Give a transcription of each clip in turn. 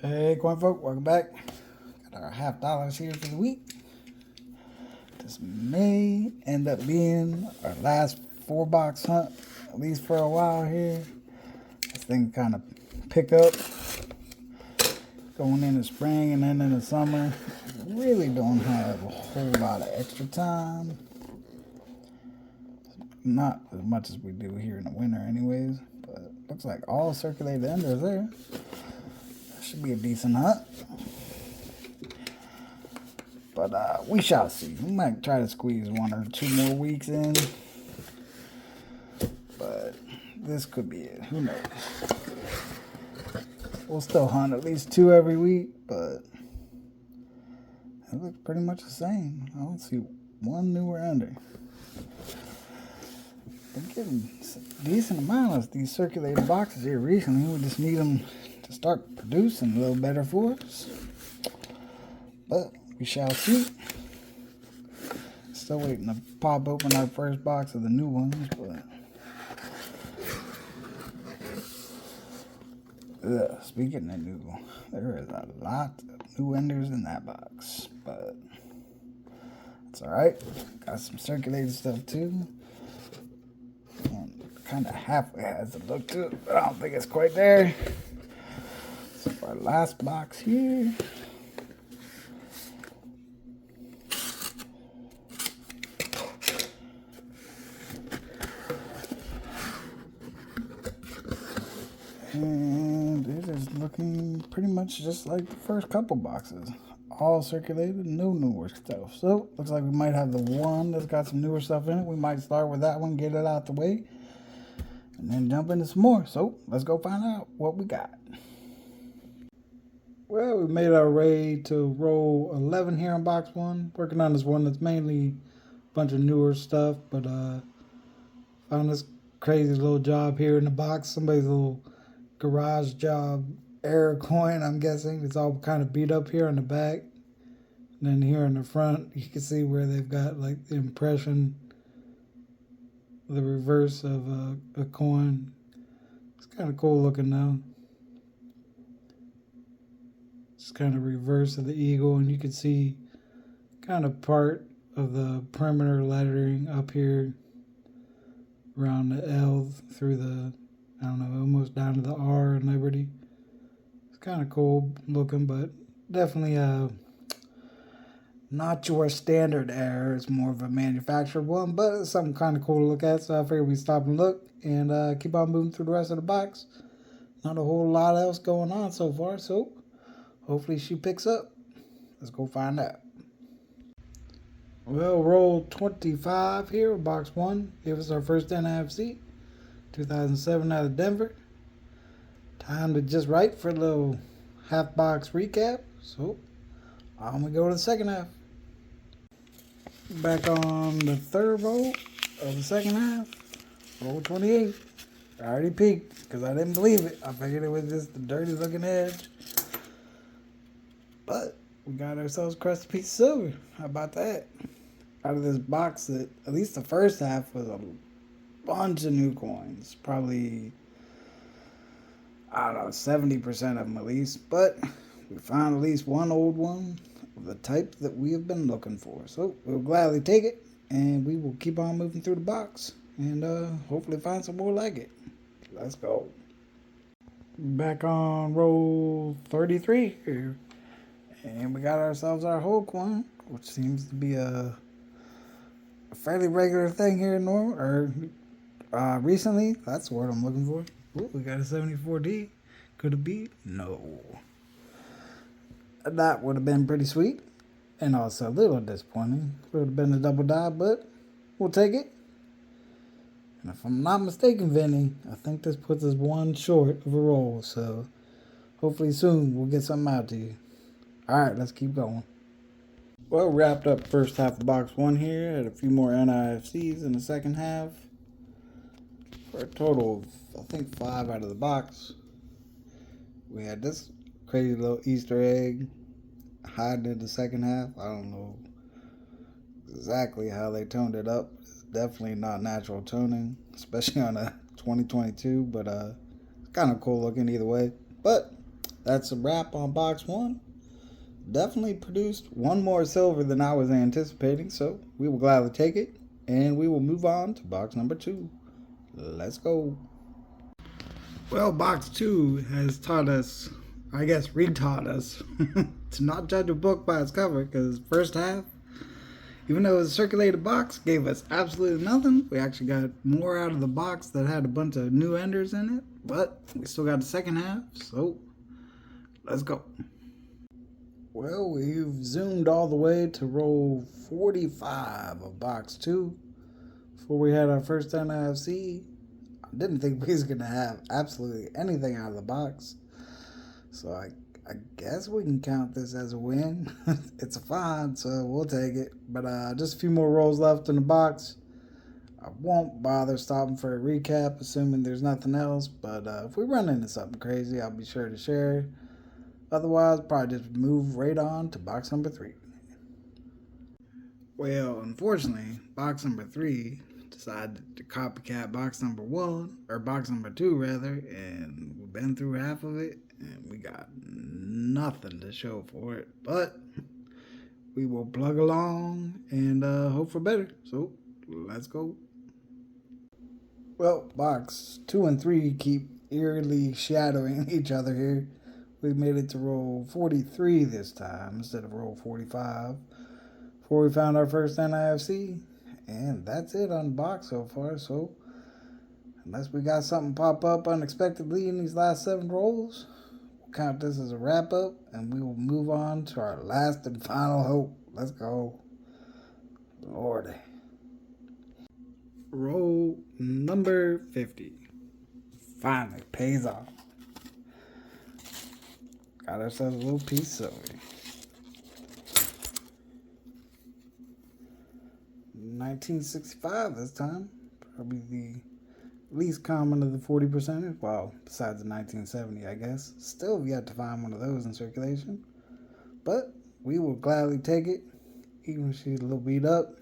Hey, coin folk, welcome back. Got our $50 here for the week. This may end up being our last 4-box hunt, at least for a while here. This thing kind of pick up going into spring and then in the summer. Really don't have a whole lot of extra time. Not as much as we do here in the winter anyways, but looks like all circulated enders there. Should be a decent hunt. But we shall see. We might try to squeeze 1 or 2 more weeks in. But this could be it. Who knows? We'll still hunt at least 2 every week, but it looks pretty much the same. I don't see 1 newer ender. Been getting a decent amount of these circulated boxes here recently. We just need them to start producing a little better for us. But we shall see. Still waiting to pop open our first box of the new ones, but speaking of new, there is a lot of new enders in that box, but it's alright. Got some circulated stuff too. Kind of halfway has a look to it, but I don't think it's quite there. So for our last box here. And it is looking pretty much just like the first couple boxes. All circulated, no newer stuff. So, looks like we might have the one that's got some newer stuff in it. We might start with that one, get it out the way, and then jump into some more. So, let's go find out what we got. Well, we made our way to roll 11 here in box 1. Working on this one that's mainly a bunch of newer stuff, but found this crazy little job here in the box. Somebody's little garage job error coin, I'm guessing. It's all kind of beat up here on the back. And then here in the front, you can see where they've got like the impression, the reverse of a coin. It's kind of cool looking though. It's kind of reverse of the eagle, and you can see kind of part of the perimeter lettering up here around the L through the, I don't know, almost down to the R in Liberty. It's kind of cool looking, but definitely not your standard error. It's more of a manufactured one, but it's something kind of cool to look at. So I figured we stop and look and keep on moving through the rest of the box. Not a whole lot else going on so far, so hopefully she picks up. Let's go find out. Well, roll 25 here, box 1. Give us our first NIFC. 2007 out of Denver. Time to just right for a little half box recap. So, on we go to the second half. Back on the third roll of the second half. Roll 28. I already peeked because I didn't believe it. I figured it was just the dirty looking edge. But we got ourselves a crusty piece of silver. How about that? Out of this box, that at least the first half was a bunch of new coins. Probably, I don't know, 70% of them at least. But we found at least one old one of the type that we have been looking for. So we'll gladly take it, and we will keep on moving through the box and hopefully find some more like it. Let's go. Back on roll 33 here. And we got ourselves our whole coin, which seems to be a fairly regular thing here in Normal, or recently. That's the word I'm looking for. Ooh, we got a 74D. Could it be? No. That would have been pretty sweet, and also a little disappointing. Would have been a double die, but we'll take it. And if I'm not mistaken, Vinny, I think this puts us 1 short of a roll, so hopefully soon we'll get something out to you. Alright, let's keep going. Well, wrapped up first half of box 1 here. Had a few more NIFCs in the second half. For a total of, I think, 5 out of the box. We had this crazy little Easter egg hiding in the second half. I don't know exactly how they toned it up. It's definitely not natural toning, especially on a 2022, but it's kind of cool looking either way. But that's a wrap on box one. Definitely produced one more silver than I was anticipating, so we will gladly take it. And we will move on to box number two. Let's go. Well, box two has taught us, I guess, retaught us to not judge a book by its cover, because first half, even though it was a circulated box, gave us absolutely nothing. We actually got more out of the box that had a bunch of new enders in it, but we still got the second half, so let's go. Well, we've zoomed all the way to roll 45 of box two before we had our first NFC. I didn't think we was going to have absolutely anything out of the box, so I guess we can count this as a win. It's a 5, so we'll take it. But just a few more rolls left in the box. I won't bother stopping for a recap, assuming there's nothing else. But if we run into something crazy, I'll be sure to share. Otherwise, probably just move right on to box number 3. Well, unfortunately, box number 3 decided to copycat box number 1, or box number 2 rather, and we've been through half of it, and we got nothing to show for it. But we will plug along and hope for better. So let's go. Well, box 2 and 3 keep eerily shadowing each other here. We made it to roll 43 this time instead of roll 45 before we found our first NIFC. And that's it on the box so far. So unless we got something pop up unexpectedly in these last 7 rolls, we'll count this as a wrap up and we will move on to our last and final hope. Let's go. Lordy. Roll number 50. Finally pays off. Got ourselves a little piece of it. 1965 this time. Probably the least common of the 40%. Well, besides the 1970, I guess. Still have yet to find one of those in circulation. But we will gladly take it, even if she's a little beat up.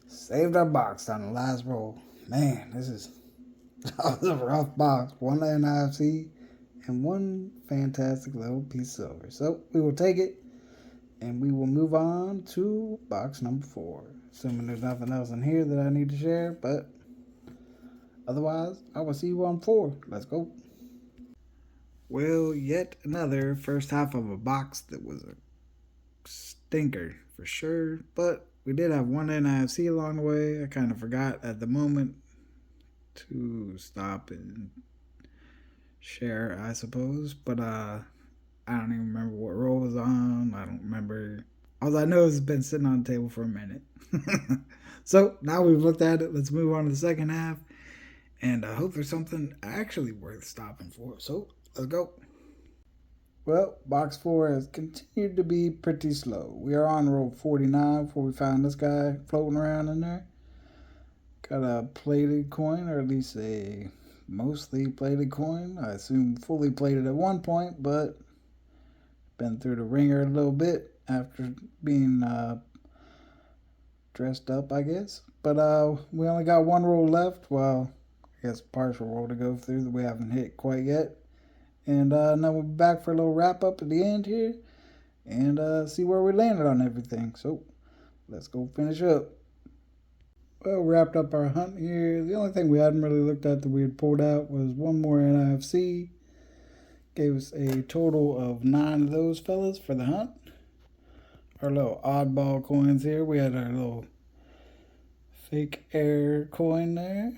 Saved our box on the last roll. Man, that was a rough box. One NIFC and one fantastic little piece of silver. So we will take it, and we will move on to box number 4. Assuming there's nothing else in here that I need to share, but otherwise, I will see you on 4. Let's go. Well, yet another first half of a box that was a stinker for sure, but we did have one NIFC along the way. I kind of forgot at the moment to stop and share, I suppose, but I don't even remember what roll was on. I don't remember. All I know is it's been sitting on the table for a minute. So now we've looked at it, let's move on to the second half, and I hope there's something actually worth stopping for. So let's go. Well, box 4 has continued to be pretty slow. We are on roll 49 before we found this guy floating around in there. Got a plated coin, or at least a mostly plated coin. I assume fully plated at one point, but been through the ringer a little bit after being dressed up, I guess. But we only got one roll left. Well, I guess partial roll to go through that we haven't hit quite yet. And now we'll be back for a little wrap up at the end here and see where we landed on everything. So let's go finish up. Well, wrapped up our hunt here. The only thing we hadn't really looked at that we had pulled out was one more NIFC. Gave us a total of 9 of those fellas for the hunt. Our little oddball coins here. We had our little fake air coin there.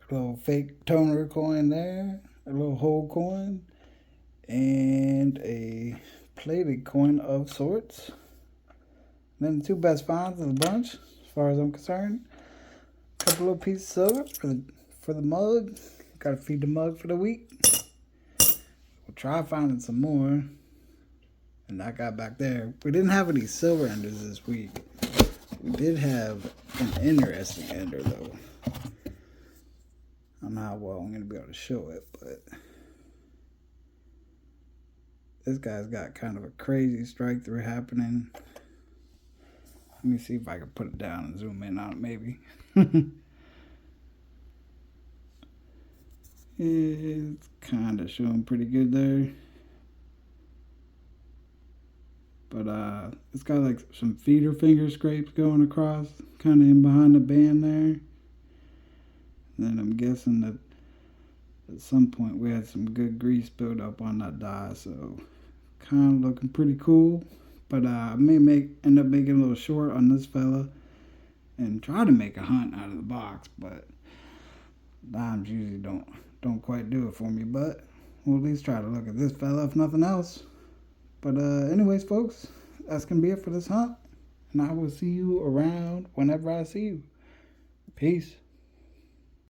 A little fake toner coin there. A little whole coin. And a plated coin of sorts. And then the 2 best finds of the bunch, as far as I'm concerned. A couple little pieces of silver for the mug. Gotta feed the mug for the week. We'll try finding some more. And that guy back there. We didn't have any silver enders this week. We did have an interesting ender though. I don't know how well I'm gonna be able to show it, but this guy's got kind of a crazy strike through happening. Let me see if I can put it down and zoom in on it maybe. It's kind of showing pretty good there. But it's got like some feeder finger scrapes going across, kind of in behind the band there. And then I'm guessing that at some point we had some good grease built up on that die, so kind of looking pretty cool. But I may end up making a little short on this fella and try to make a hunt out of the box, but dimes usually don't quite do it for me. But we'll at least try to look at this fella if nothing else. But anyways, folks, that's gonna be it for this hunt, and I will see you around whenever I see you. Peace.